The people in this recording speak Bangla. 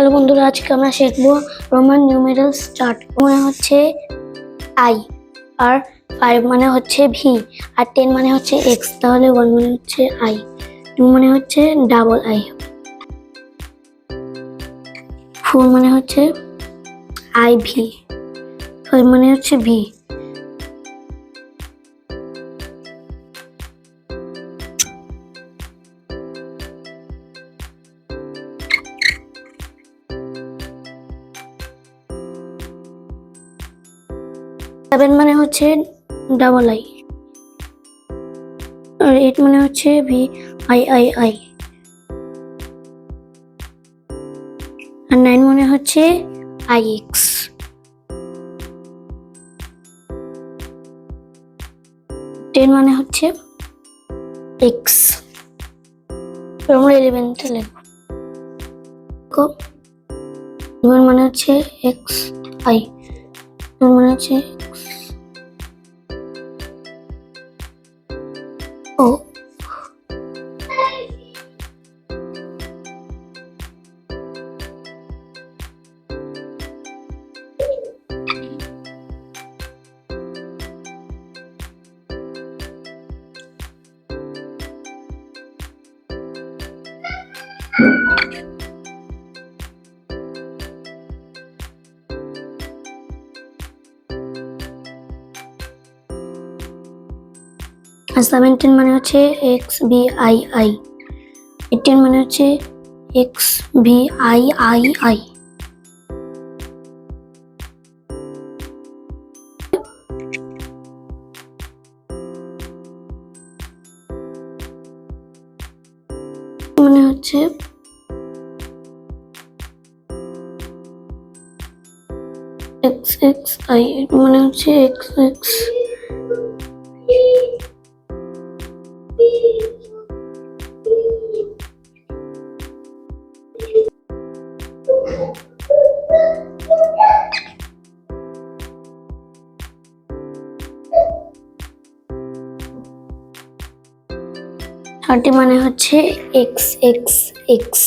হ্যালো বন্ধুরা, আজকে আমরা শিখবো রোমান নিউমেরালস চার্ট। মানে হচ্ছে আই, আর 5 মানে হচ্ছে ভি, আর 10 মানে হচ্ছে এক্স। তাহলে 1 মানে হচ্ছে আই, 2 মানে হচ্ছে ডাবল আই, 4 মানে হচ্ছে আই ভি, 5 মানে হচ্ছে ভি। সেভেন মানে হচ্ছে ডাবল আই, আর 8 মানে হচ্ছে ভি আই আই আই, আর 9 মানে হচ্ছে আই এক্স। 10 মানে হচ্ছে এক্স। আমরা 11তে লিখবো 11 মানে হচ্ছে এক্স আই, মানে হচ্ছে ও। আর 17 মানে হচ্ছে এক্স বি আই আই, 18 মানে হচ্ছে X B I I I, মানে হচ্ছে এক্স এক্স আই, মানে হচ্ছে এক্স এক্স। থার্টি মানে হচ্ছে এক্স এক্স এক্স।